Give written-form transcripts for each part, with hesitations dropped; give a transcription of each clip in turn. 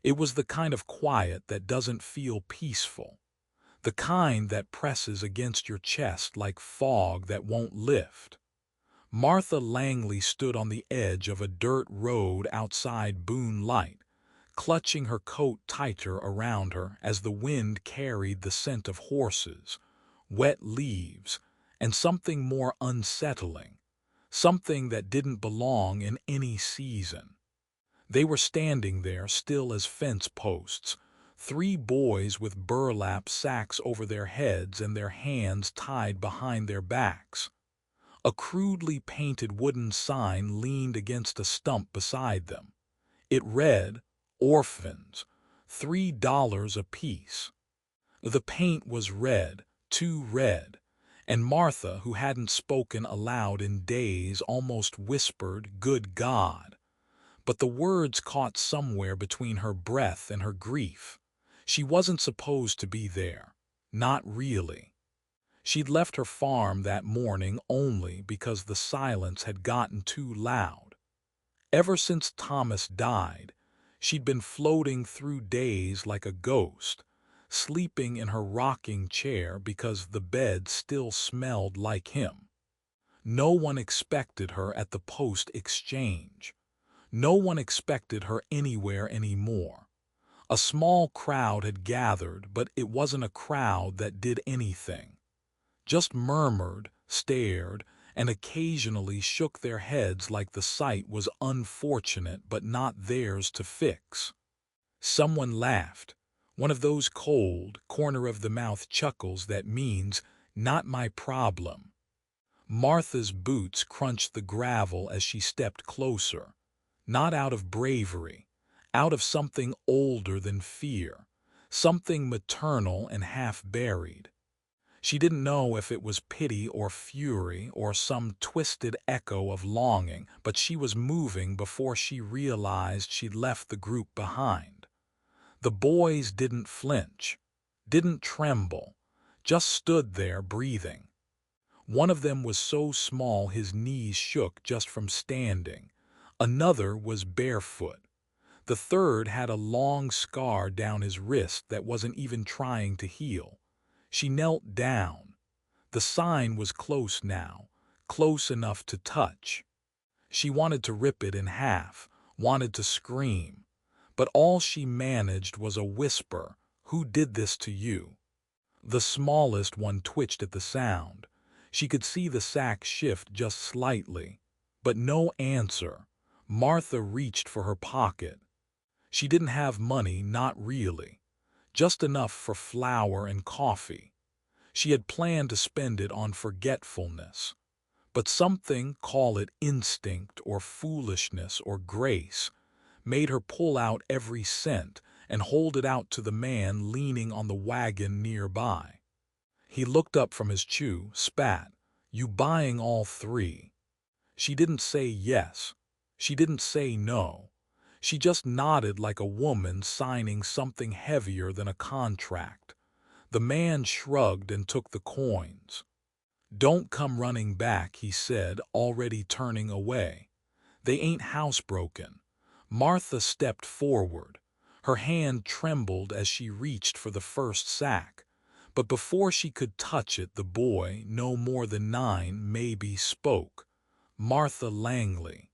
It was the kind of quiet that doesn't feel peaceful, the kind that presses against your chest like fog that won't lift. Martha Langley stood on the edge of a dirt road outside Boone Light, clutching her coat tighter around her as the wind carried the scent of horses, wet leaves, and something more unsettling, something that didn't belong in any season. They were standing there still as fence posts, three boys with burlap sacks over their heads and their hands tied behind their backs. A crudely painted wooden sign leaned against a stump beside them. It read, "Orphans, $3 apiece." The paint was red, too red, and Martha, who hadn't spoken aloud in days, almost whispered, "Good God." But the words caught somewhere between her breath and her grief. She wasn't supposed to be there. Not really. She'd left her farm that morning only because the silence had gotten too loud. Ever since Thomas died, she'd been floating through days like a ghost, sleeping in her rocking chair because the bed still smelled like him. No one expected her at the post exchange. No one expected her anywhere anymore. A small crowd had gathered, but it wasn't a crowd that did anything. Just murmured, stared, and occasionally shook their heads like the sight was unfortunate but not theirs to fix. Someone laughed, one of those cold, corner-of-the-mouth chuckles that means, "Not my problem." Martha's boots crunched the gravel as she stepped closer, not out of bravery, out of something older than fear, something maternal and half-buried. She didn't know if it was pity or fury or some twisted echo of longing, but she was moving before she realized she'd left the group behind. The boys didn't flinch, didn't tremble, just stood there breathing. One of them was so small his knees shook just from standing. Another was barefoot. The third had a long scar down his wrist that wasn't even trying to heal. She knelt down. The sign was close now, close enough to touch. She wanted to rip it in half, wanted to scream, but all she managed was a whisper, "Who did this to you?" The smallest one twitched at the sound. She could see the sack shift just slightly, but no answer. Martha reached for her pocket. She didn't have money, not really. Just enough for flour and coffee. She had planned to spend it on forgetfulness. But something, call it instinct or foolishness or grace, made her pull out every cent and hold it out to the man leaning on the wagon nearby. He looked up from his chew, spat, "You buying all three?" She didn't say yes. She didn't say no. She just nodded like a woman signing something heavier than a contract. The man shrugged and took the coins. "Don't come running back," he said, already turning away. "They ain't housebroken." Martha stepped forward. Her hand trembled as she reached for the first sack. But before she could touch it, the boy, no more than 9 maybe, spoke. "Martha Langley."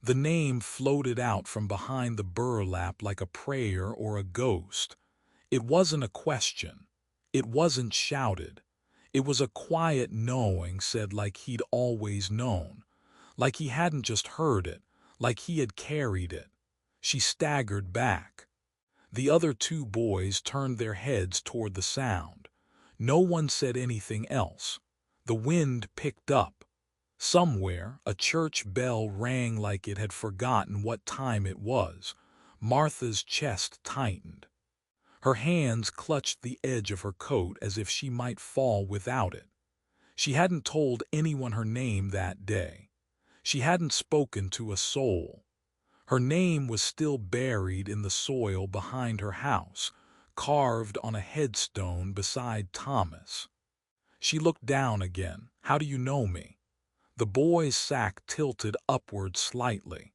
The name floated out from behind the burlap like a prayer or a ghost. It wasn't a question. It wasn't shouted. It was a quiet knowing said like he'd always known. Like he hadn't just heard it, like he had carried it. She staggered back. The other 2 boys turned their heads toward the sound. No one said anything else. The wind picked up. Somewhere, a church bell rang like it had forgotten what time it was. Martha's chest tightened. Her hands clutched the edge of her coat as if she might fall without it. She hadn't told anyone her name that day. She hadn't spoken to a soul. Her name was still buried in the soil behind her house, carved on a headstone beside Thomas. She looked down again. "How do you know me?" The boy's sack tilted upward slightly.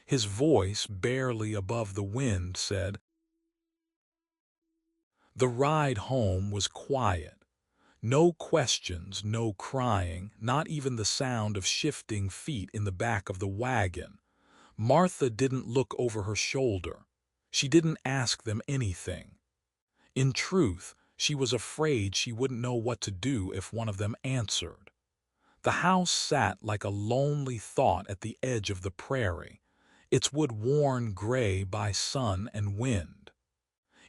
His voice, barely above the wind, said, The ride home was quiet. No questions, no crying, not even the sound of shifting feet in the back of the wagon. Martha didn't look over her shoulder. She didn't ask them anything. In truth, she was afraid she wouldn't know what to do if one of them answered. The house sat like a lonely thought at the edge of the prairie, its wood worn gray by sun and wind.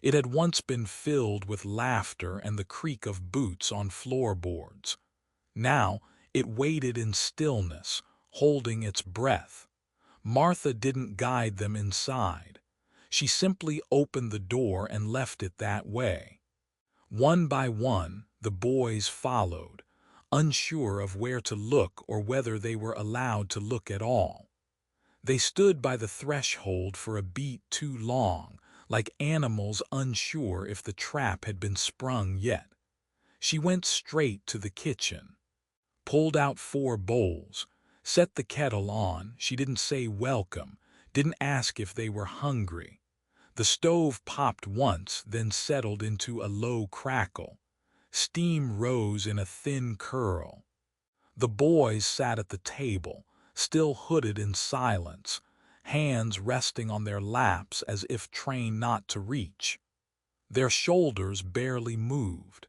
It had once been filled with laughter and the creak of boots on floorboards. Now it waited in stillness, holding its breath. Martha didn't guide them inside. She simply opened the door and left it that way. One by one, the boys followed, unsure of where to look or whether they were allowed to look at all. They stood by the threshold for a beat too long, like animals unsure if the trap had been sprung yet. She went straight to the kitchen, pulled out 4 bowls, set the kettle on. She didn't say welcome, didn't ask if they were hungry. The stove popped once, then settled into a low crackle. Steam rose in a thin curl. The boys sat at the table, still hooded in silence, hands resting on their laps as if trained not to reach. Their shoulders barely moved.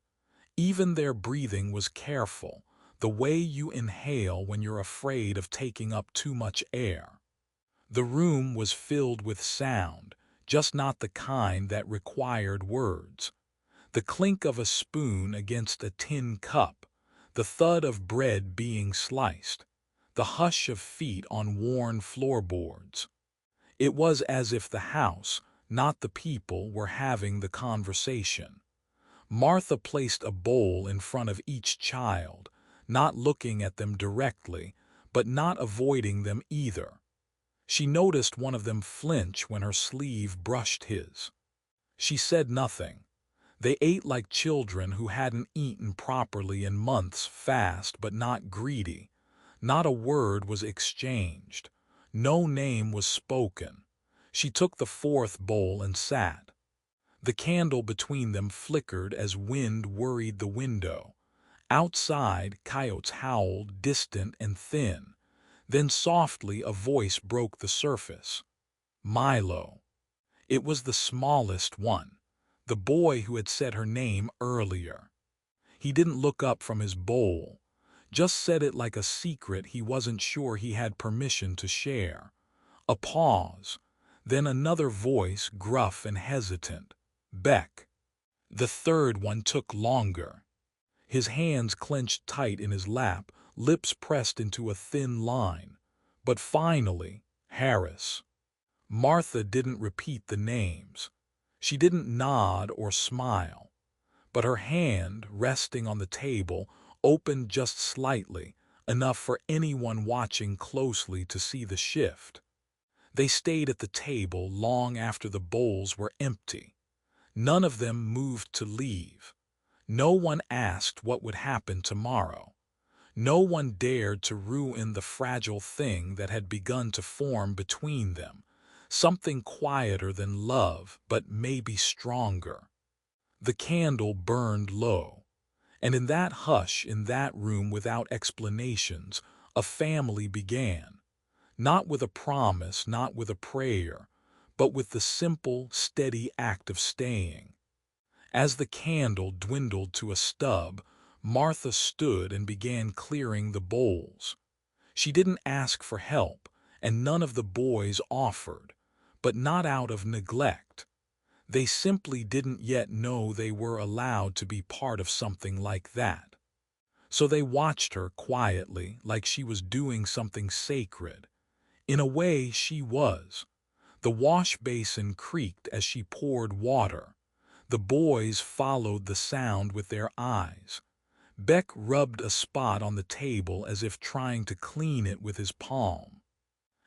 Even their breathing was careful, the way you inhale when you're afraid of taking up too much air. The room was filled with sound, just not the kind that required words. The clink of a spoon against a tin cup, the thud of bread being sliced, the hush of feet on worn floorboards. It was as if the house, not the people, were having the conversation. Martha placed a bowl in front of each child, not looking at them directly, but not avoiding them either. She noticed one of them flinch when her sleeve brushed his. She said nothing. They ate like children who hadn't eaten properly in months, fast but not greedy. Not a word was exchanged. No name was spoken. She took the 4th bowl and sat. The candle between them flickered as wind worried the window. Outside, coyotes howled, distant and thin. Then softly a voice broke the surface. Milo. It was the smallest one, the boy who had said her name earlier. He didn't look up from his bowl, just said it like a secret he wasn't sure he had permission to share. A pause, then another voice, gruff and hesitant. Beck. The third one took longer. His hands clenched tight in his lap, lips pressed into a thin line. But finally, Harris. Martha didn't repeat the names. She didn't nod or smile. But her hand, resting on the table, opened just slightly, enough for anyone watching closely to see the shift. They stayed at the table long after the bowls were empty. None of them moved to leave. No one asked what would happen tomorrow. No one dared to ruin the fragile thing that had begun to form between them, something quieter than love, but maybe stronger. The candle burned low, and in that hush, in that room without explanations, a family began, not with a promise, not with a prayer, but with the simple, steady act of staying. As the candle dwindled to a stub, Martha stood and began clearing the bowls. She didn't ask for help, and none of the boys offered, but not out of neglect. They simply didn't yet know they were allowed to be part of something like that. So they watched her quietly, like she was doing something sacred. In a way, she was. The wash basin creaked as she poured water. The boys followed the sound with their eyes. Beck rubbed a spot on the table as if trying to clean it with his palm.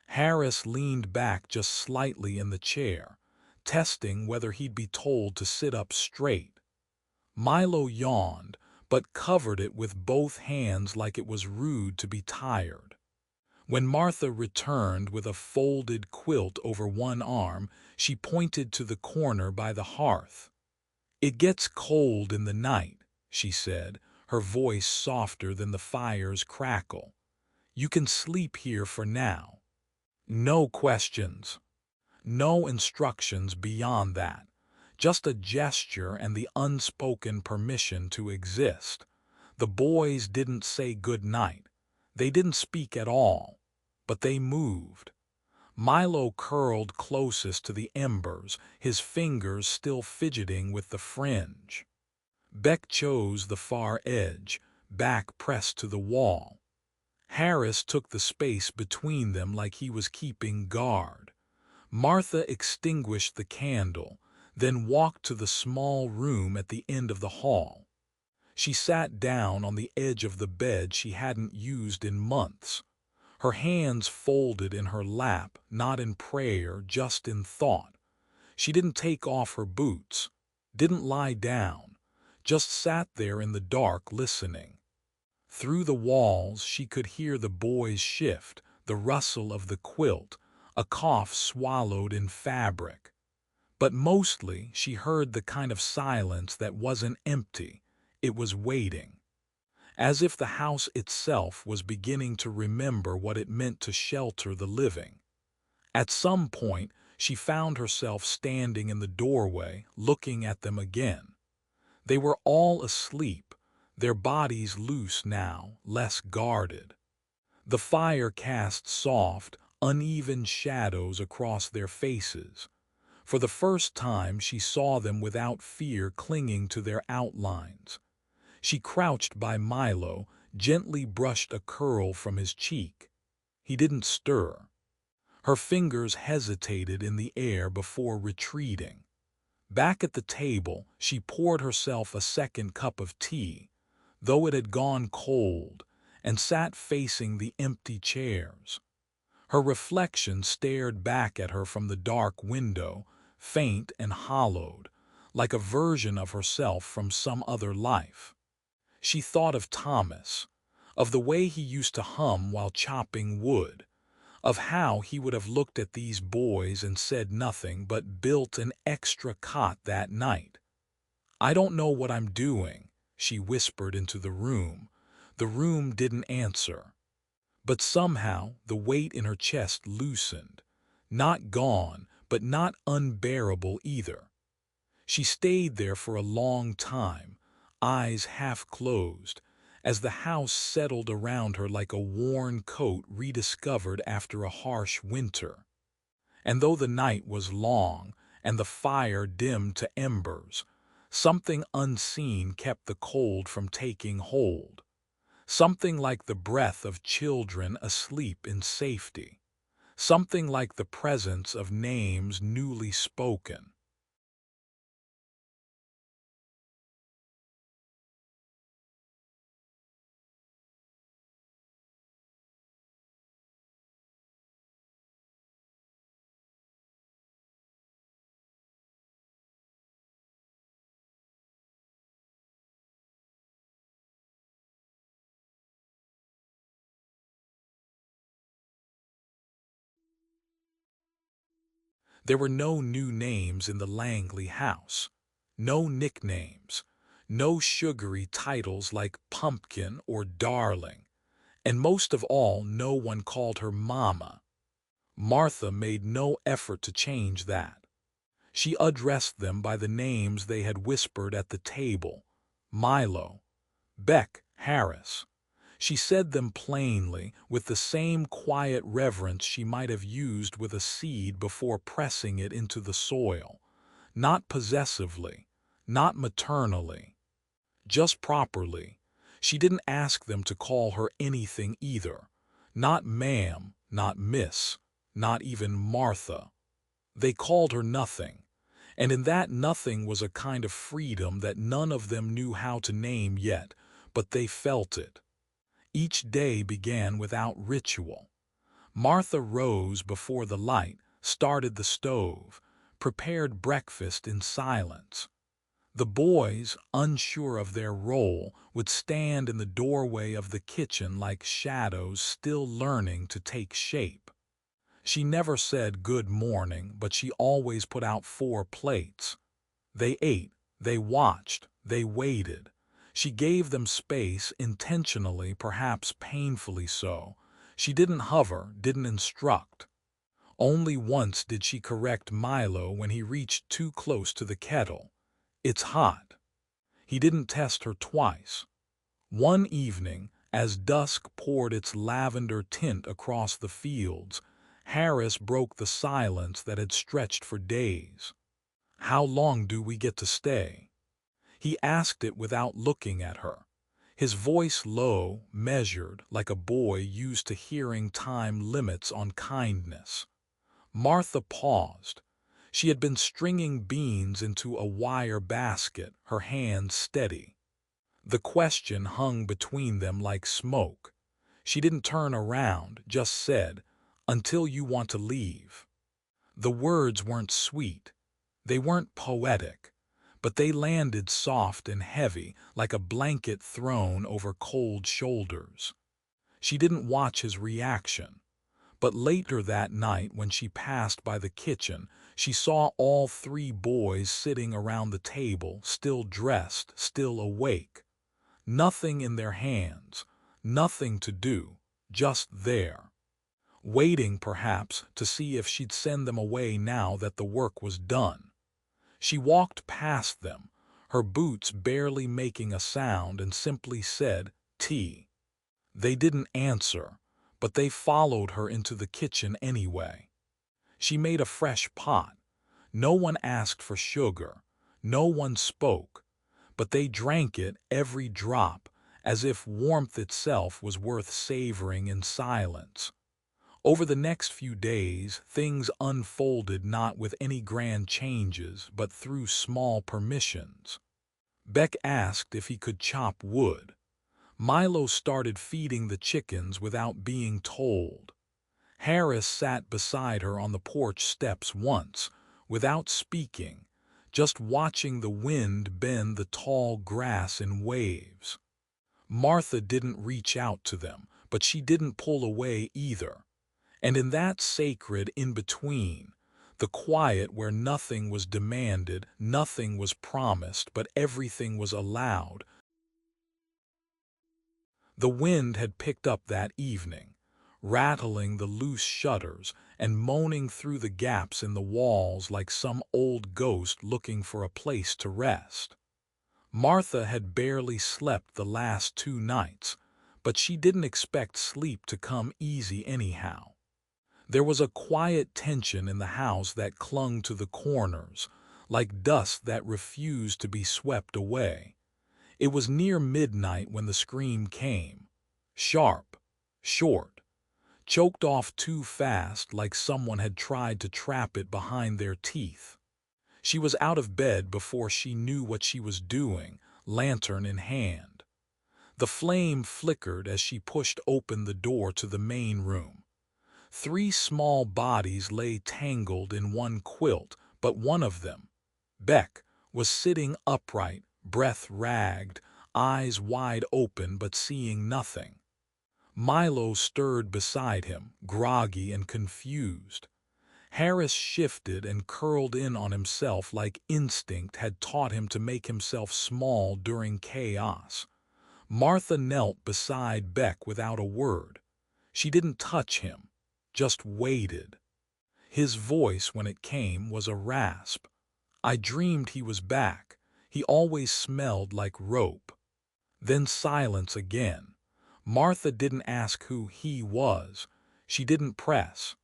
Harris leaned back just slightly in the chair, testing whether he'd be told to sit up straight. Milo yawned, but covered it with both hands like it was rude to be tired. When Martha returned with a folded quilt over one arm, she pointed to the corner by the hearth. "It gets cold in the night," she said, her voice softer than the fire's crackle. "You can sleep here for now. No questions. No instructions beyond that. Just a gesture and the unspoken permission to exist. The boys didn't say good night. They didn't speak at all. But they moved. Milo curled closest to the embers, his fingers still fidgeting with the fringe. Beck chose the far edge, back pressed to the wall. Harris took the space between them like he was keeping guard. Martha extinguished the candle, then walked to the small room at the end of the hall. She sat down on the edge of the bed she hadn't used in months. Her hands folded in her lap, not in prayer, just in thought. She didn't take off her boots, didn't lie down, just sat there in the dark listening. Through the walls she could hear the boys shift, the rustle of the quilt, a cough swallowed in fabric. But mostly she heard the kind of silence that wasn't empty, it was waiting. As if the house itself was beginning to remember what it meant to shelter the living. At some point, she found herself standing in the doorway, looking at them again. They were all asleep, their bodies loose now, less guarded. The fire cast soft, uneven shadows across their faces. For the first time she saw them without fear clinging to their outlines. She crouched by Milo, gently brushed a curl from his cheek. He didn't stir. Her fingers hesitated in the air before retreating. Back at the table, she poured herself a second cup of tea, though it had gone cold, and sat facing the empty chairs. Her reflection stared back at her from the dark window, faint and hollowed, like a version of herself from some other life. She thought of Thomas, of the way he used to hum while chopping wood, of how he would have looked at these boys and said nothing but built an extra cot that night. "I don't know what I'm doing," she whispered into the room. The room didn't answer. But somehow the weight in her chest loosened. Not gone, but not unbearable either. She stayed there for a long time, eyes half closed, as the house settled around her like a worn coat rediscovered after a harsh winter. And though the night was long and the fire dimmed to embers, something unseen kept the cold from taking hold. Something like the breath of children asleep in safety. Something like the presence of names newly spoken. There were no new names in the Langley house. No nicknames. No sugary titles like Pumpkin or Darling. And most of all, no one called her Momma. Martha made no effort to change that. She addressed them by the names they had whispered at the table. Milo, Beck, Harris. She said them plainly, with the same quiet reverence she might have used with a seed before pressing it into the soil. Not possessively, not maternally, just properly. She didn't ask them to call her anything either. Not ma'am, not miss, not even Martha. They called her nothing. And in that nothing was a kind of freedom that none of them knew how to name yet, but they felt it. Each day began without ritual. Martha rose before the light, started the stove, prepared breakfast in silence. The boys, unsure of their role, would stand in the doorway of the kitchen like shadows still learning to take shape. She never said good morning, but she always put out 4 plates. They ate, They watched, they waited. She gave them space, intentionally, perhaps painfully so. She didn't hover, didn't instruct. Only once did she correct Milo when he reached too close to the kettle. "It's hot." He didn't test her twice. One evening, as dusk poured its lavender tint across the fields, Harris broke the silence that had stretched for days. "How long do we get to stay?" He asked it without looking at her, his voice low, measured, like a boy used to hearing time limits on kindness. Martha paused. She had been stringing beans into a wire basket, her hands steady. The question hung between them like smoke. She didn't turn around, just said, "Until you want to leave." The words weren't sweet. They weren't poetic. But they landed soft and heavy, like a blanket thrown over cold shoulders. She didn't watch his reaction. But later that night, when she passed by the kitchen, she saw all three boys sitting around the table, still dressed, still awake. Nothing in their hands, nothing to do, just there. Waiting, perhaps, to see if she'd send them away now that the work was done. She walked past them, her boots barely making a sound, and simply said, "Tea." They didn't answer, but they followed her into the kitchen anyway. She made a fresh pot. No one asked for sugar. No one spoke. But they drank it, every drop, as if warmth itself was worth savoring in silence. Over the next few days, things unfolded not with any grand changes, but through small permissions. Beck asked if he could chop wood. Milo started feeding the chickens without being told. Harris sat beside her on the porch steps once, without speaking, just watching the wind bend the tall grass in waves. Martha didn't reach out to them, but she didn't pull away either. And in that sacred in-between, the quiet where nothing was demanded, nothing was promised, but everything was allowed, the wind had picked up that evening, rattling the loose shutters and moaning through the gaps in the walls like some old ghost looking for a place to rest. Martha had barely slept the last 2 nights, but she didn't expect sleep to come easy anyhow. There was a quiet tension in the house that clung to the corners, like dust that refused to be swept away. It was near midnight when the scream came. Sharp, short, choked off too fast, like someone had tried to trap it behind their teeth. She was out of bed before she knew what she was doing, lantern in hand. The flame flickered as she pushed open the door to the main room. 3 small bodies lay tangled in one quilt, but one of them, Beck, was sitting upright, breath ragged, eyes wide open but seeing nothing. Milo stirred beside him, groggy and confused. Harris shifted and curled in on himself like instinct had taught him to make himself small during chaos. Martha knelt beside Beck without a word. She didn't touch him, just waited. His voice, when it came, was a rasp. "I dreamed he was back. He always smelled like rope." Then silence again. Martha didn't ask who he was. She didn't press.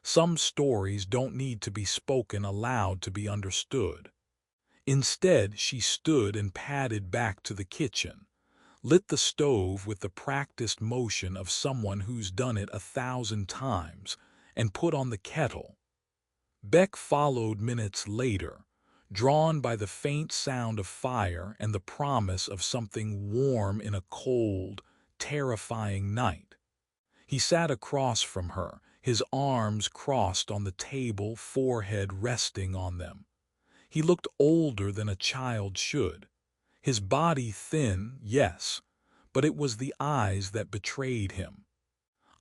Some stories don't need to be spoken aloud to be understood. Instead, she stood and padded back to the kitchen, lit the stove with the practiced motion of someone who's done it 1,000 times, and put on the kettle. Beck followed minutes later, drawn by the faint sound of fire and the promise of something warm in a cold, terrifying night. He sat across from her, his arms crossed on the table, forehead resting on them. He looked older than a child should. His body thin, yes, but it was the eyes that betrayed him.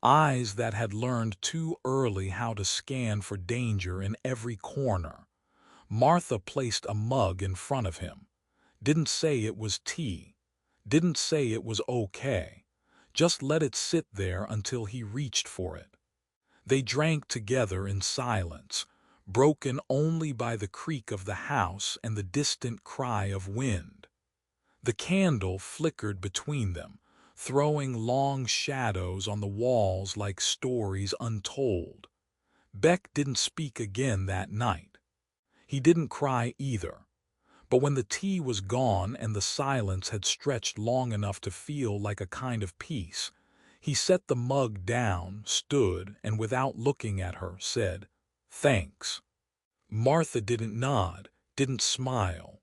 Eyes that had learned too early how to scan for danger in every corner. Martha placed a mug in front of him. Didn't say it was tea. Didn't say it was okay. Just let it sit there until he reached for it. They drank together in silence, broken only by the creak of the house and the distant cry of wind. The candle flickered between them, throwing long shadows on the walls like stories untold. Beck didn't speak again that night. He didn't cry either. But when the tea was gone and the silence had stretched long enough to feel like a kind of peace, he set the mug down, stood, and without looking at her, said, "Thanks." Martha didn't nod, didn't smile.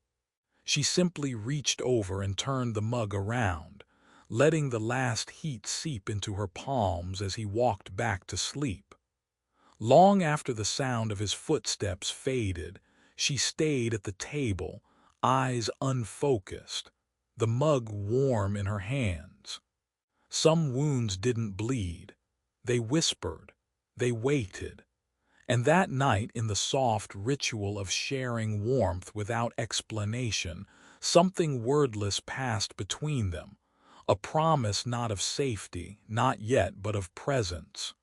She simply reached over and turned the mug around, letting the last heat seep into her palms as he walked back to sleep. Long after the sound of his footsteps faded, she stayed at the table, eyes unfocused, the mug warm in her hands. Some wounds didn't bleed. They whispered. They waited. And that night, in the soft ritual of sharing warmth without explanation, something wordless passed between them, a promise not of safety, not yet, but of presence.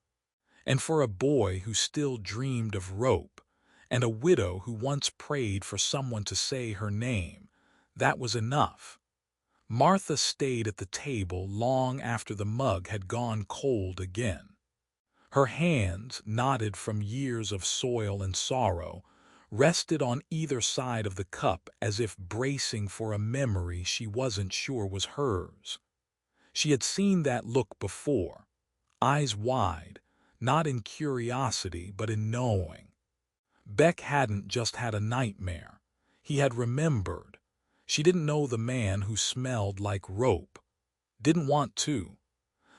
And for a boy who still dreamed of rope, and a widow who once prayed for someone to say her name, that was enough. Martha stayed at the table long after the mug had gone cold again. Her hands, knotted from years of soil and sorrow, rested on either side of the cup as if bracing for a memory she wasn't sure was hers. She had seen that look before, eyes wide, not in curiosity but in knowing. Beck hadn't just had a nightmare. He had remembered. She didn't know the man who smelled like rope. Didn't want to.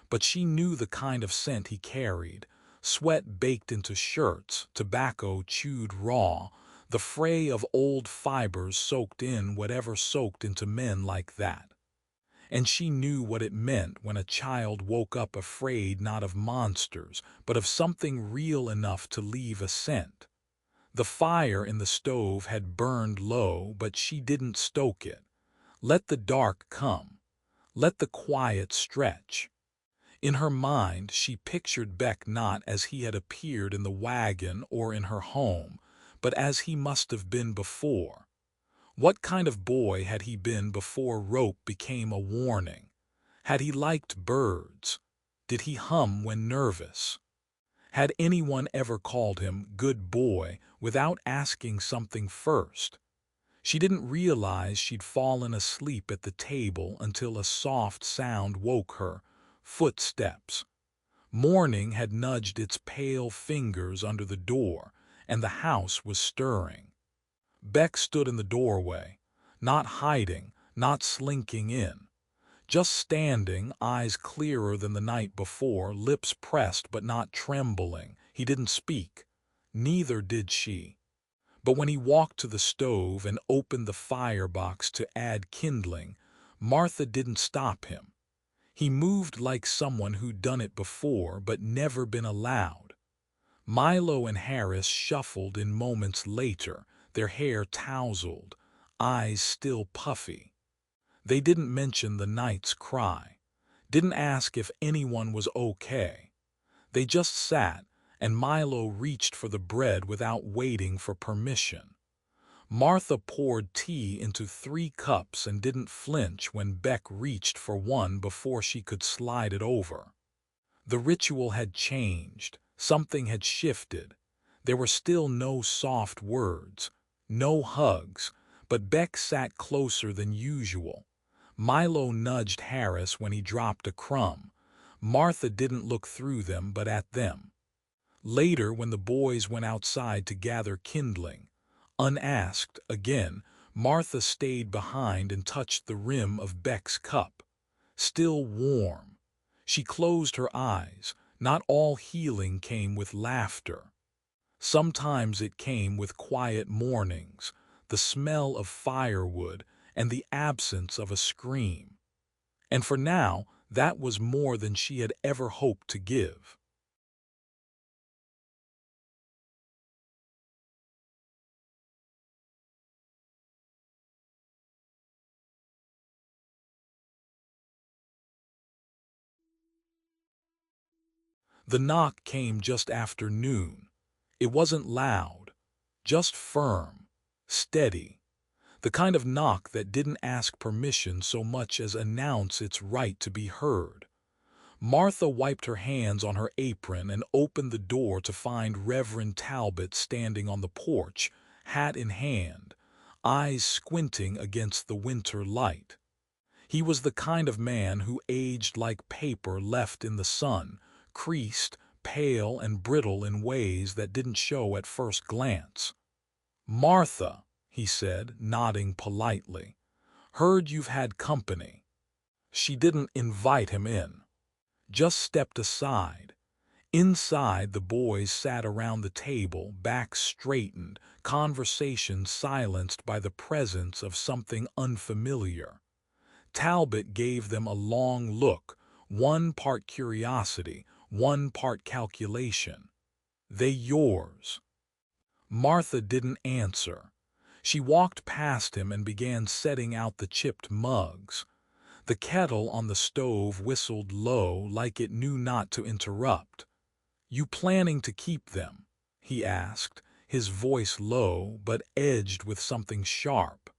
But she knew the kind of scent he carried, sweat baked into shirts, tobacco chewed raw, the fray of old fibers soaked in whatever soaked into men like that. And she knew what it meant when a child woke up afraid not of monsters, but of something real enough to leave a scent. The fire in the stove had burned low, but she didn't stoke it. Let the dark come. Let the quiet stretch. In her mind, she pictured Beck not as he had appeared in the wagon or in her home, but as he must have been before. What kind of boy had he been before rope became a warning? Had he liked birds? Did he hum when nervous? Had anyone ever called him good boy without asking something first? She didn't realize she'd fallen asleep at the table until a soft sound woke her, footsteps. Morning had nudged its pale fingers under the door, and the house was stirring. Beck stood in the doorway, not hiding, not slinking in, just standing, eyes clearer than the night before, lips pressed but not trembling. He didn't speak. Neither did she. But when he walked to the stove and opened the firebox to add kindling, Martha didn't stop him. He moved like someone who'd done it before but never been allowed. Milo and Harris shuffled in moments later, their hair tousled, eyes still puffy. They didn't mention the night's cry, didn't ask if anyone was okay. They just sat, and Milo reached for the bread without waiting for permission. Martha poured tea into 3 cups and didn't flinch when Beck reached for one before she could slide it over. The ritual had changed. Something had shifted. There were still no soft words, no hugs, but Beck sat closer than usual. Milo nudged Harris when he dropped a crumb. Martha didn't look through them but at them. Later, when the boys went outside to gather kindling, unasked, again, Martha stayed behind and touched the rim of Beck's cup. Still warm. She closed her eyes. Not all healing came with laughter. Sometimes it came with quiet mornings, the smell of firewood, and the absence of a scream. And for now, that was more than she had ever hoped to give. The knock came just after noon. It wasn't loud, just firm, steady, the kind of knock that didn't ask permission so much as announce its right to be heard. Martha wiped her hands on her apron and opened the door to find Reverend Talbot standing on the porch, hat in hand, eyes squinting against the winter light. He was the kind of man who aged like paper left in the sun, creased, pale, and brittle in ways that didn't show at first glance. "Martha," he said, nodding politely, "heard you've had company." She didn't invite him in, just stepped aside. Inside, the boys sat around the table, backs straightened, conversation silenced by the presence of something unfamiliar. Talbot gave them a long look, one part curiosity, one part calculation. "They yours?" Martha didn't answer. She walked past him and began setting out the chipped mugs. The kettle on the stove whistled low, like it knew not to interrupt. "You planning to keep them?" he asked, his voice low but edged with something sharp.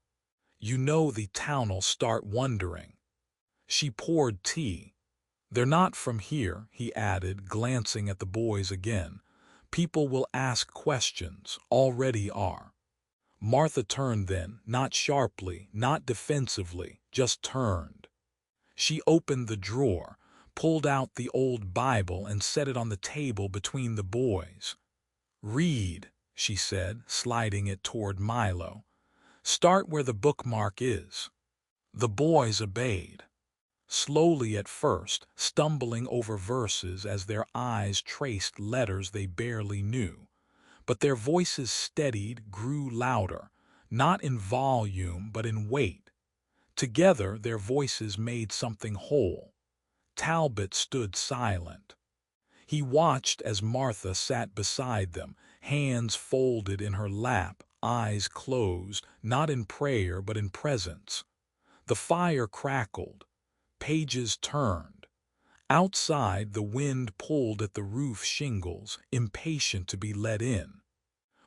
"You know the town'll start wondering." She poured tea. "They're not from here," he added, glancing at the boys again. "People will ask questions, already are." Martha turned then, not sharply, not defensively, just turned. She opened the drawer, pulled out the old Bible and set it on the table between the boys. "Read," she said, sliding it toward Milo. "Start where the bookmark is." The boys obeyed. Slowly at first, stumbling over verses as their eyes traced letters they barely knew. But their voices steadied, grew louder, not in volume but in weight. Together their voices made something whole. Talbot stood silent. He watched as Martha sat beside them, hands folded in her lap, eyes closed, not in prayer but in presence. The fire crackled. Pages turned. Outside, the wind pulled at the roof shingles, impatient to be let in.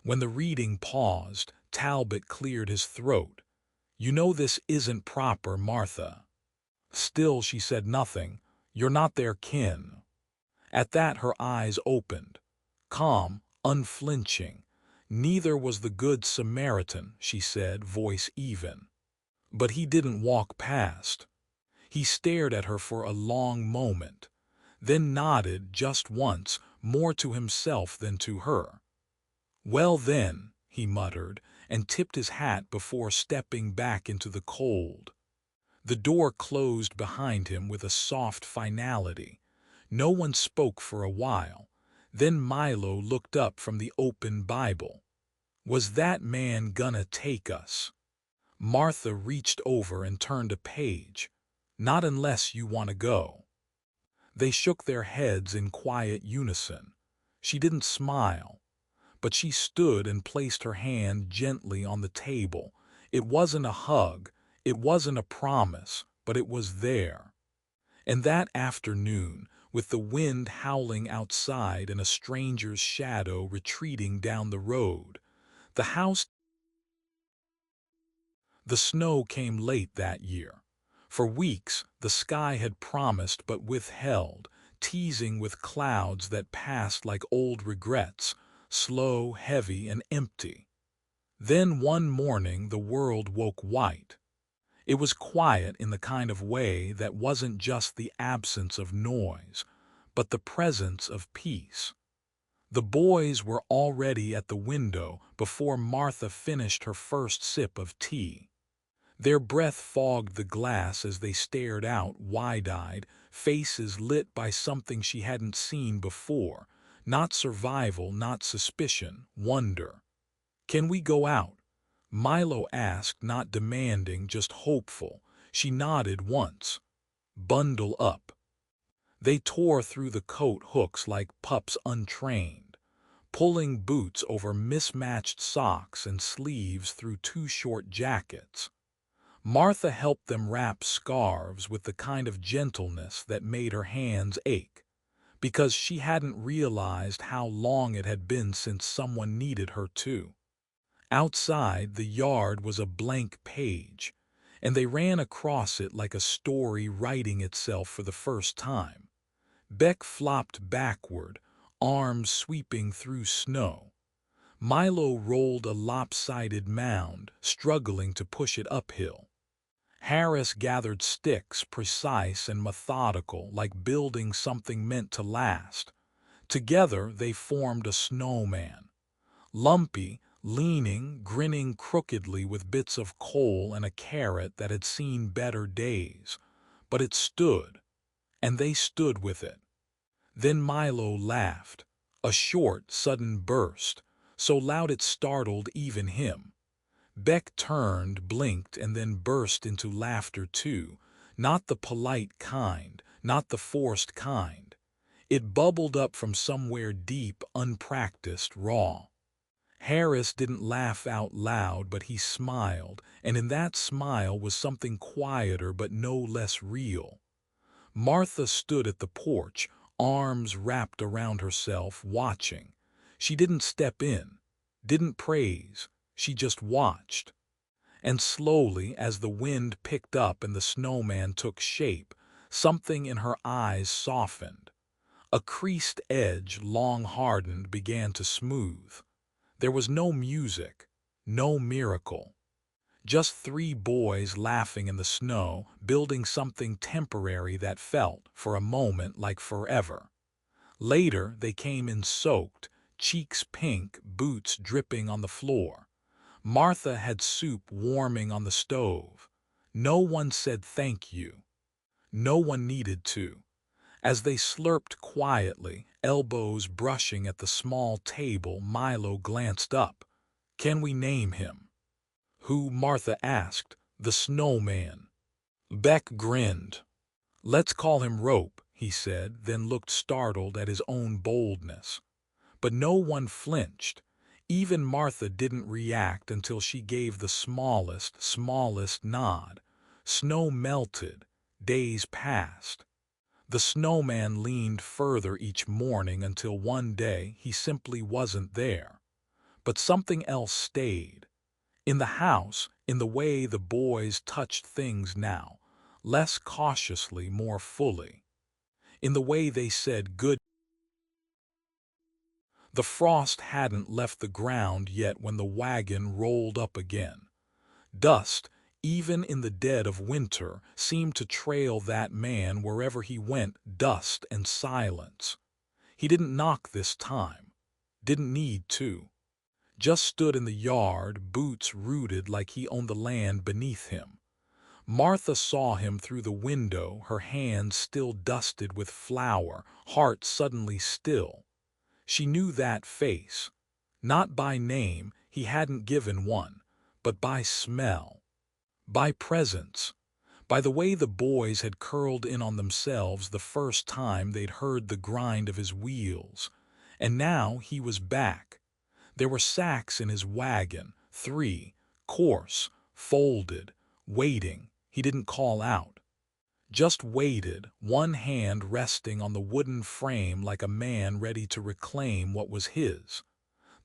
When the reading paused, Talbot cleared his throat. "You know this isn't proper, Martha." Still she said nothing. "You're not their kin." At that her eyes opened. Calm, unflinching. "Neither was the Good Samaritan," she said, voice even. But he didn't walk past. He stared at her for a long moment, then nodded just once, more to himself than to her. "Well then," he muttered, and tipped his hat before stepping back into the cold. The door closed behind him with a soft finality. No one spoke for a while. Then Milo looked up from the open Bible. "Was that man gonna take us?" Martha reached over and turned a page. "Not unless you want to go." They shook their heads in quiet unison. She didn't smile, but she stood and placed her hand gently on the table. It wasn't a hug, it wasn't a promise, but it was there. And that afternoon, with the wind howling outside and a stranger's shadow retreating down the road, the house. The snow came late that year. For weeks, the sky had promised but withheld, teasing with clouds that passed like old regrets, slow, heavy, and empty. Then one morning the world woke white. It was quiet in the kind of way that wasn't just the absence of noise, but the presence of peace. The boys were already at the window before Martha finished her first sip of tea. Their breath fogged the glass as they stared out, wide-eyed, faces lit by something she hadn't seen before. Not survival, not suspicion, wonder. "Can we go out?" Milo asked, not demanding, just hopeful. She nodded once. "Bundle up." They tore through the coat hooks like pups untrained, pulling boots over mismatched socks and sleeves through too short jackets. Martha helped them wrap scarves with the kind of gentleness that made her hands ache. because she hadn't realized how long it had been since someone needed her too. Outside, the yard was a blank page, and they ran across it like a story writing itself for the first time. Beck flopped backward, arms sweeping through snow. Milo rolled a lopsided mound, struggling to push it uphill. Harris gathered sticks, precise and methodical, like building something meant to last. Together they formed a snowman. Lumpy, leaning, grinning crookedly with bits of coal and a carrot that had seen better days. But it stood, and they stood with it. Then Milo laughed, a short, sudden burst, so loud it startled even him. Beck turned, blinked, and then burst into laughter too, not the polite kind, not the forced kind. It bubbled up from somewhere deep, unpracticed, raw. Harris didn't laugh out loud, but he smiled, and in that smile was something quieter but no less real. Martha stood at the porch, arms wrapped around herself, watching. She didn't step in, didn't praise, she just watched. And slowly, as the wind picked up and the snowman took shape, something in her eyes softened. A creased edge, long hardened, began to smooth. There was no music, no miracle. Just three boys laughing in the snow, building something temporary that felt, for a moment, like forever. Later, they came in soaked, cheeks pink, boots dripping on the floor. Martha had soup warming on the stove. No one said thank you. No one needed to. As they slurped quietly, elbows brushing at the small table, Milo glanced up. "Can we name him?" "Who?" Martha asked. "The snowman." Beck grinned. "Let's call him Rope," he said, then looked startled at his own boldness. But no one flinched. Even Martha didn't react until she gave the smallest nod. Snow melted. Days passed. The snowman leaned further each morning until one day he simply wasn't there. But something else stayed. In the house, in the way the boys touched things now, less cautiously, more fully. In the way they said good. The frost hadn't left the ground yet when the wagon rolled up again. Dust, even in the dead of winter, seemed to trail that man wherever he went, dust and silence. He didn't knock this time. Didn't need to. Just stood in the yard, boots rooted like he owned the land beneath him. Martha saw him through the window, her hands still dusted with flour, heart suddenly still. She knew that face. Not by name, he hadn't given one, but by smell. By presence. By the way the boys had curled in on themselves the first time they'd heard the grind of his wheels. And now he was back. There were sacks in his wagon, 3, coarse, folded, waiting. He didn't call out. Just waited, one hand resting on the wooden frame like a man ready to reclaim what was his.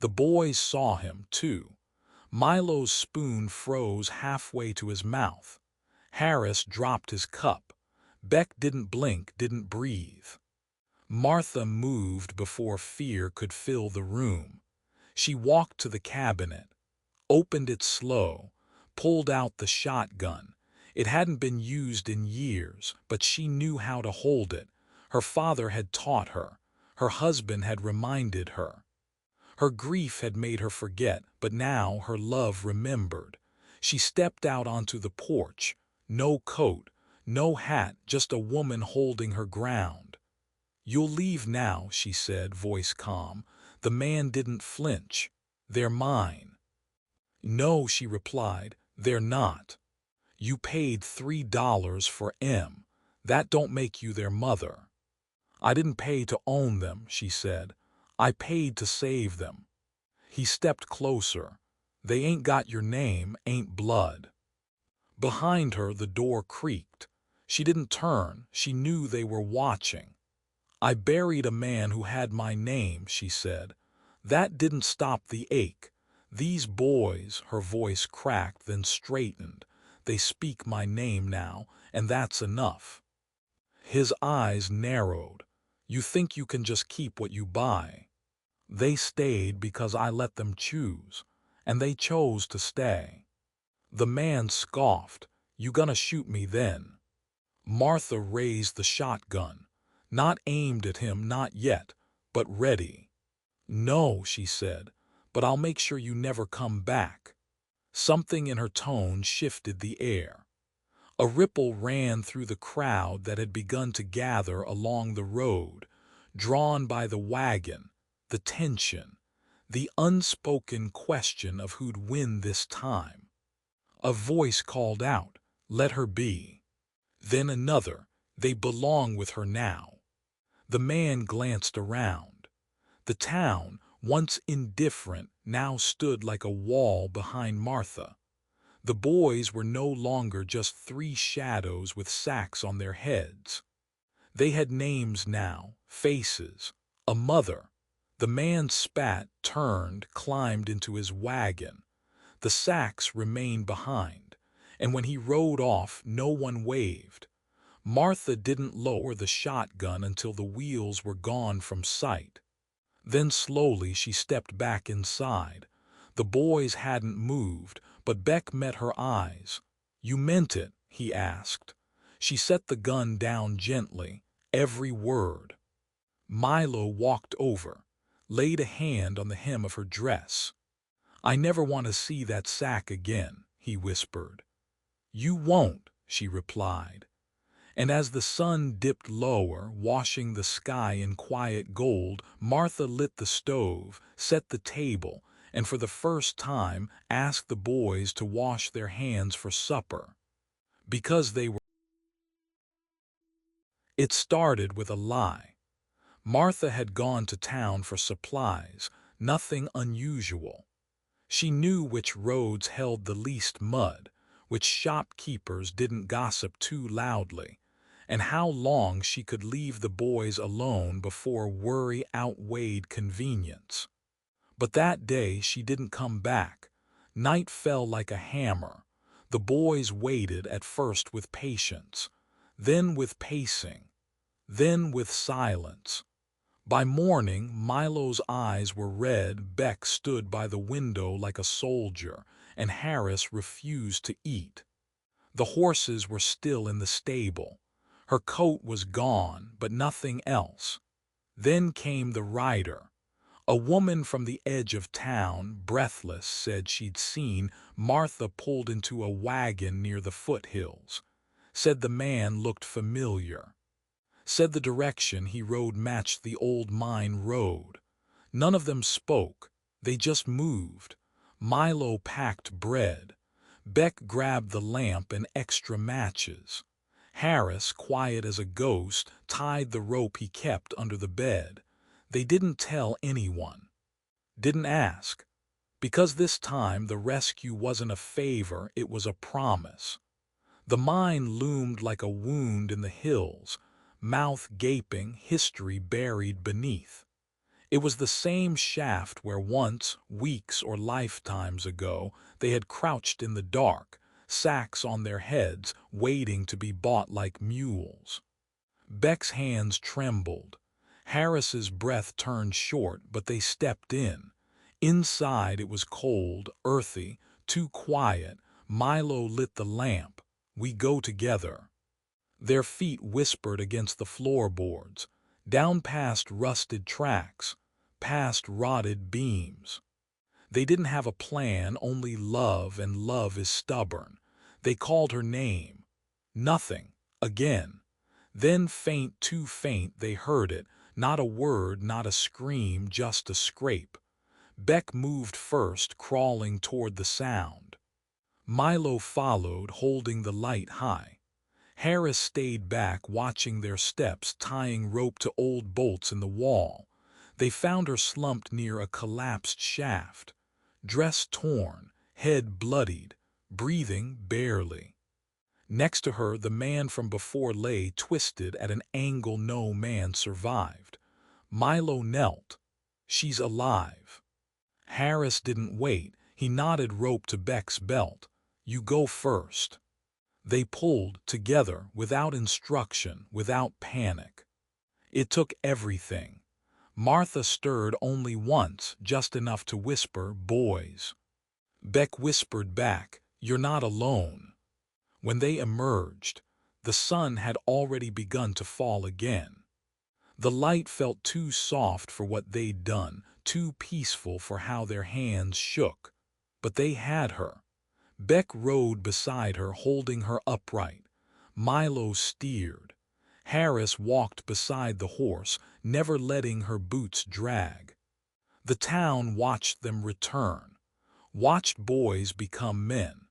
The boys saw him, too. Milo's spoon froze halfway to his mouth. Harris dropped his cup. Beck didn't blink, didn't breathe. Martha moved before fear could fill the room. She walked to the cabinet, opened it slow, pulled out the shotgun. It hadn't been used in years, but she knew how to hold it. Her father had taught her. Her husband had reminded her. Her grief had made her forget, but now her love remembered. She stepped out onto the porch. No coat, no hat, just a woman holding her ground. "You'll leave now," she said, voice calm. The man didn't flinch. "They're mine." "No," she replied, "they're not. You paid $3 for M. That don't make you their mother." "I didn't pay to own them," she said. "I paid to save them." He stepped closer. "They ain't got your name, ain't blood." Behind her the door creaked. She didn't turn. She knew they were watching. I buried a man who had my name, she said. That didn't stop the ache. These boys, her voice cracked, then straightened. They speak my name now, and that's enough. His eyes narrowed. You think you can just keep what you buy? They stayed because I let them choose, and they chose to stay. The man scoffed. You gonna shoot me then? Martha raised the shotgun, not aimed at him, not yet, but ready. No, she said, but I'll make sure you never come back. Something in her tone shifted the air. A ripple ran through the crowd that had begun to gather along the road, drawn by the wagon, the tension, the unspoken question of who'd win this time. A voice called out, "Let her be." Then another, "They belong with her now." The man glanced around. The town, once indifferent, now stood like a wall behind Martha. The boys were no longer just three shadows with sacks on their heads. They had names now, faces, a mother. The man spat, turned, climbed into his wagon. The sacks remained behind, and when he rode off, no one waved. Martha didn't lower the shotgun until the wheels were gone from sight. Then slowly she stepped back inside. The boys hadn't moved, but Beck met her eyes. "You meant it?" he asked. She set the gun down gently, every word. Milo walked over, laid a hand on the hem of her dress. "I never want to see that sack again," he whispered. "You won't," she replied. And as the sun dipped lower, washing the sky in quiet gold, Martha lit the stove, set the table, and for the first time asked the boys to wash their hands for supper. Because they were. It started with a lie. Martha had gone to town for supplies, nothing unusual. She knew which roads held the least mud, which shopkeepers didn't gossip too loudly, and how long she could leave the boys alone before worry outweighed convenience. But that day she didn't come back. Night fell like a hammer. The boys waited, at first with patience, then with pacing, then with silence. By morning, Milo's eyes were red, Beck stood by the window like a soldier, and Harris refused to eat. The horses were still in the stable. Her coat was gone, but nothing else. Then came the rider. A woman from the edge of town, breathless, said she'd seen Martha pulled into a wagon near the foothills. Said the man looked familiar. Said the direction he rode matched the old mine road. None of them spoke. They just moved. Milo packed bread. Beck grabbed the lamp and extra matches. Harris, quiet as a ghost, tied the rope he kept under the bed. They didn't tell anyone. Didn't ask. Because this time the rescue wasn't a favor, it was a promise. The mine loomed like a wound in the hills, mouth gaping, history buried beneath. It was the same shaft where once, weeks or lifetimes ago, they had crouched in the dark, sacks on their heads, waiting to be bought like mules. Beck's hands trembled. Harris's breath turned short, but they stepped in. Inside it was cold, earthy, too quiet. Milo lit the lamp. "We go together." Their feet whispered against the floorboards, down past rusted tracks, past rotted beams. They didn't have a plan, only love, and love is stubborn. They called her name. Nothing. Again. Then faint, too faint, they heard it. Not a word, not a scream, just a scrape. Beck moved first, crawling toward the sound. Milo followed, holding the light high. Harris stayed back, watching their steps, tying rope to old bolts in the wall. They found her slumped near a collapsed shaft, dress torn, head bloodied, breathing barely. Next to her, the man from before lay twisted at an angle no man survived. Milo knelt. "She's alive." Harris didn't wait. He knotted rope to Beck's belt. "You go first." They pulled together, without instruction, without panic. It took everything. Martha stirred only once, just enough to whisper, "Boys." Beck whispered back, "You're not alone." When they emerged, the sun had already begun to fall again. The light felt too soft for what they'd done, too peaceful for how their hands shook. But they had her. Beck rode beside her, holding her upright. Milo steered. Harris walked beside the horse, never letting her boots drag. The town watched them return, watched boys become men,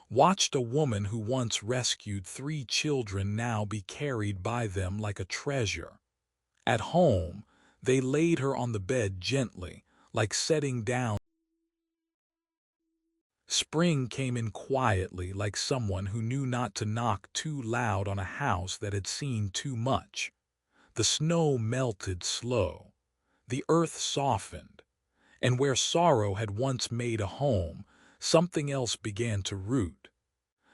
watched a woman who once rescued 3 children now be carried by them like a treasure. At home, they laid her on the bed gently, like setting down. Spring came in quietly, like someone who knew not to knock too loud on a house that had seen too much. The snow melted slow. The earth softened. And where sorrow had once made a home, something else began to root.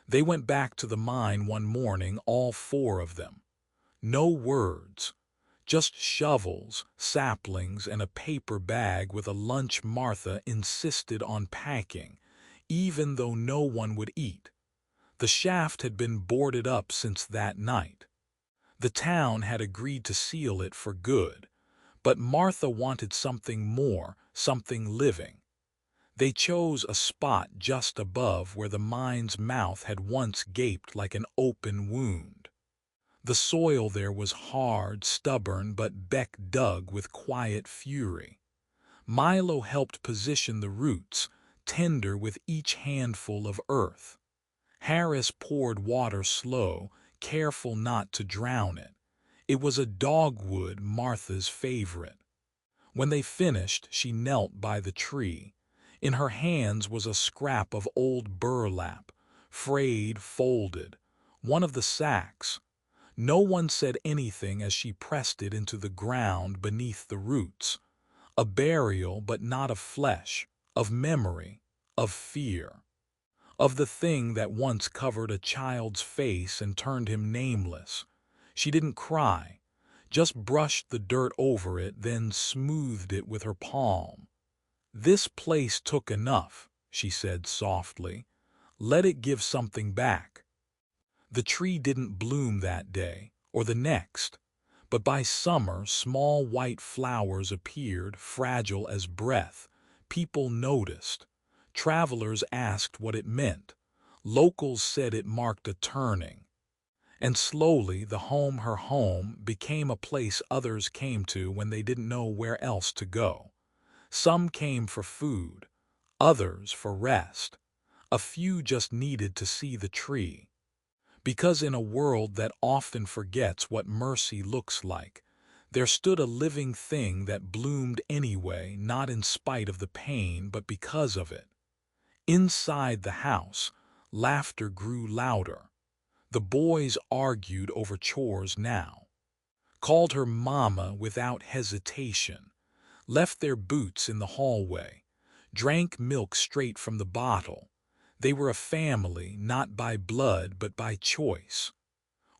They went back to the mine one morning, all 4 of them. No words. Just shovels, saplings, and a paper bag with a lunch Martha insisted on packing, even though no one would eat. The shaft had been boarded up since that night. The town had agreed to seal it for good, but Martha wanted something more, something living. They chose a spot just above where the mine's mouth had once gaped like an open wound. The soil there was hard, stubborn, but Beck dug with quiet fury. Milo helped position the roots, tender with each handful of earth. Harris poured water slow, careful not to drown it. It was a dogwood, Martha's favorite. When they finished, she knelt by the tree. In her hands was a scrap of old burlap, frayed, folded, one of the sacks. No one said anything as she pressed it into the ground beneath the roots. A burial, but not of flesh, of memory, of fear. Of the thing that once covered a child's face and turned him nameless. She didn't cry, just brushed the dirt over it, then smoothed it with her palm. "This place took enough," she said softly. "Let it give something back." The tree didn't bloom that day, or the next, but by summer small white flowers appeared, fragile as breath. People noticed. Travelers asked what it meant. Locals said it marked a turning. And slowly her home, became a place others came to when they didn't know where else to go. Some came for food, others for rest. A few just needed to see the tree. Because in a world that often forgets what mercy looks like, there stood a living thing that bloomed anyway, not in spite of the pain, but because of it. Inside the house, laughter grew louder. The boys argued over chores now, called her Momma without hesitation, left their boots in the hallway, drank milk straight from the bottle. They were a family, not by blood but by choice.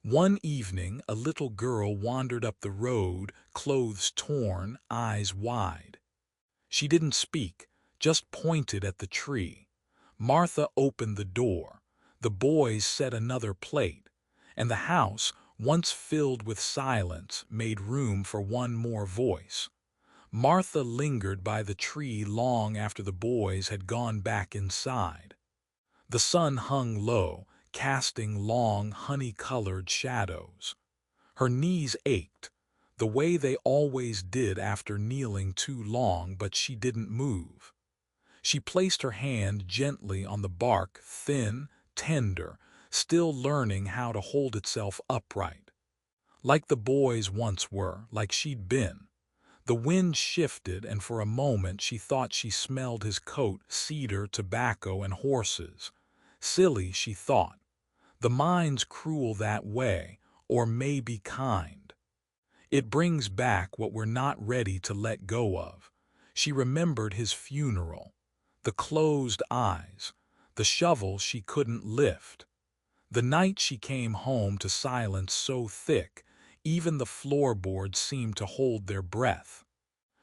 One evening, a little girl wandered up the road, clothes torn, eyes wide. She didn't speak, just pointed at the tree. Martha opened the door. The boys set another plate, and the house, once filled with silence, made room for one more voice. Martha lingered by the tree long after the boys had gone back inside. The sun hung low, casting long, honey-colored shadows. Her knees ached, the way they always did after kneeling too long, but she didn't move. She placed her hand gently on the bark, thin, tender, still learning how to hold itself upright. Like the boys once were, like she'd been. The wind shifted, and for a moment she thought she smelled his coat, cedar, tobacco, and horses. Silly, she thought. The mind's cruel that way, or maybe kind. It brings back what we're not ready to let go of. She remembered his funeral, the closed eyes, the shovel she couldn't lift. The night she came home to silence so thick, even the floorboards seemed to hold their breath.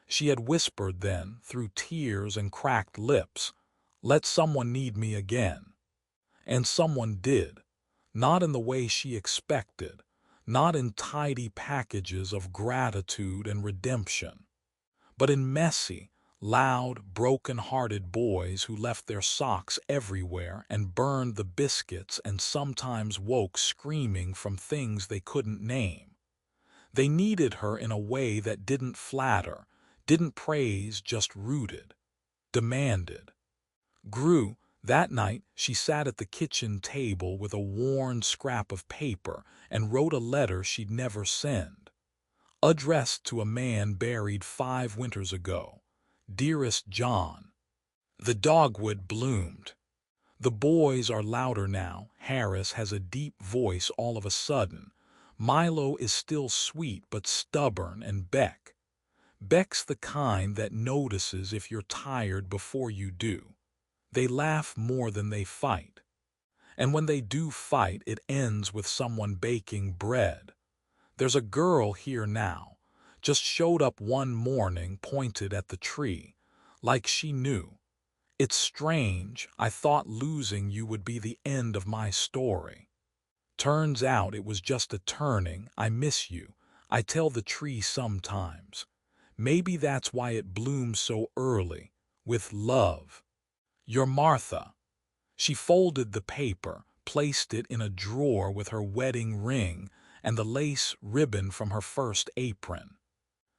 She had whispered then, through tears and cracked lips, "Let someone need me again." And someone did, not in the way she expected, not in tidy packages of gratitude and redemption, but in messy, loud, broken-hearted boys who left their socks everywhere and burned the biscuits and sometimes woke screaming from things they couldn't name. They needed her in a way that didn't flatter, didn't praise, just rooted, demanded. Grew, that night she sat at the kitchen table with a worn scrap of paper and wrote a letter she'd never send. Addressed to a man buried 5 winters ago. Dearest John. The dogwood bloomed. The boys are louder now. Harris has a deep voice all of a sudden. Milo is still sweet but stubborn, and Beck's the kind that notices if you're tired before you do. They laugh more than they fight. And when they do fight, it ends with someone baking bread. There's a girl here now. Just showed up one morning, pointed at the tree. Like she knew. It's strange, I thought losing you would be the end of my story. Turns out it was just a turning. I miss you. I tell the tree sometimes. Maybe that's why it blooms so early. With love. You're Martha. She folded the paper, placed it in a drawer with her wedding ring and the lace ribbon from her first apron.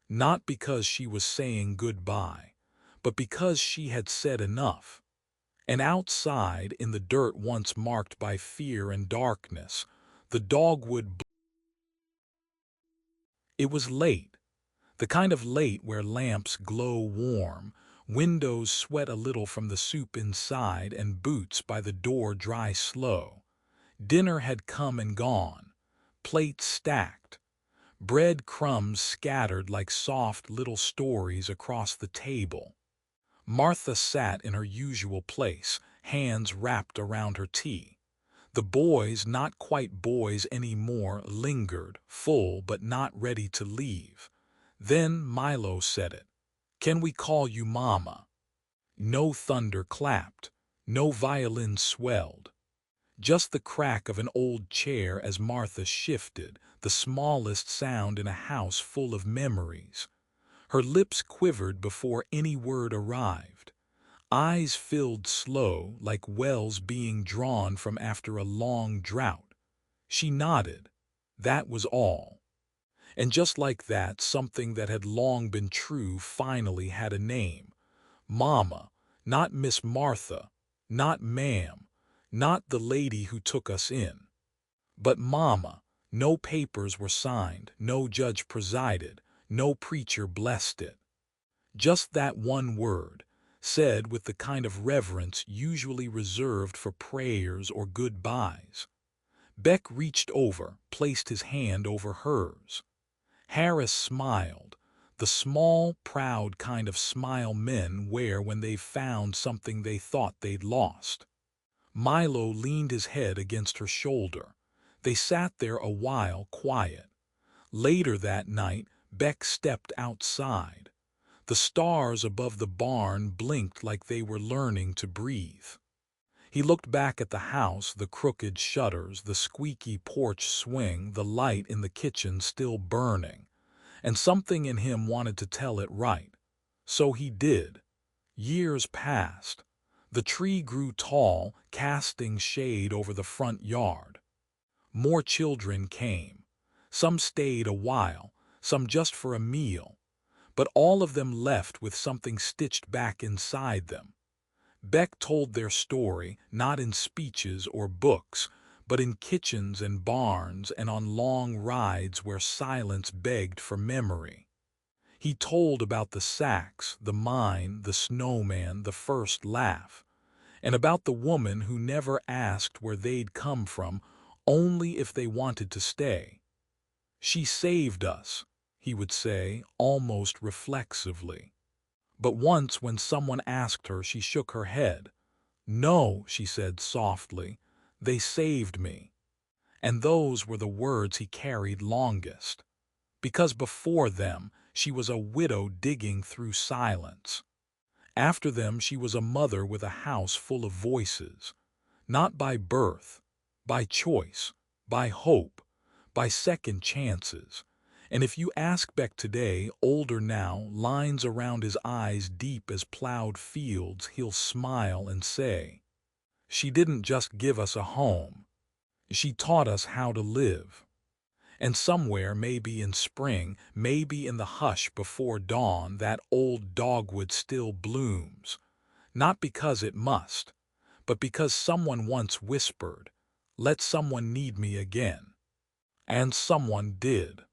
Not because she was saying goodbye, but because she had said enough. And outside, in the dirt once marked by fear and darkness, the dogwood. It was late, the kind of late where lamps glow warm, windows sweat a little from the soup inside, and boots by the door dry slow. Dinner had come and gone, plates stacked, bread crumbs scattered like soft little stories across the table. Martha sat in her usual place, hands wrapped around her tea. The boys, not quite boys anymore, lingered, full but not ready to leave. Then Milo said it. "Can we call you Momma?" No thunder clapped, no violin swelled. Just the crack of an old chair as Martha shifted, the smallest sound in a house full of memories. Her lips quivered before any word arrived. Eyes filled slow, like wells being drawn from after a long drought. She nodded. That was all. And just like that, something that had long been true finally had a name. Momma, not Miss Martha, not ma'am, not the lady who took us in. But Momma. No papers were signed, no judge presided, no preacher blessed it. Just that one word, said with the kind of reverence usually reserved for prayers or goodbyes. Beck reached over, placed his hand over hers. Harris smiled, the small, proud kind of smile men wear when they've found something they thought they'd lost. Milo leaned his head against her shoulder. They sat there a while, quiet. Later that night, Beck stepped outside. The stars above the barn blinked like they were learning to breathe. He looked back at the house, the crooked shutters, the squeaky porch swing, the light in the kitchen still burning, and something in him wanted to tell it right. So he did. Years passed. The tree grew tall, casting shade over the front yard. More children came. Some stayed a while, some just for a meal, but all of them left with something stitched back inside them. Beck told their story, not in speeches or books, but in kitchens and barns and on long rides where silence begged for memory. He told about the sacks, the mine, the snowman, the first laugh, and about the woman who never asked where they'd come from, only if they wanted to stay. "She saved us," he would say, almost reflexively. But once when someone asked her, she shook her head. "No," she said softly, "they saved me." And those were the words he carried longest, because before them she was a widow digging through silence. After them she was a mother with a house full of voices, not by birth, by choice, by hope, by second chances. And if you ask Beck today, older now, lines around his eyes deep as plowed fields, he'll smile and say, "She didn't just give us a home. She taught us how to live." And somewhere, maybe in spring, maybe in the hush before dawn, that old dogwood still blooms, not because it must, but because someone once whispered, "Let someone need me again." And someone did.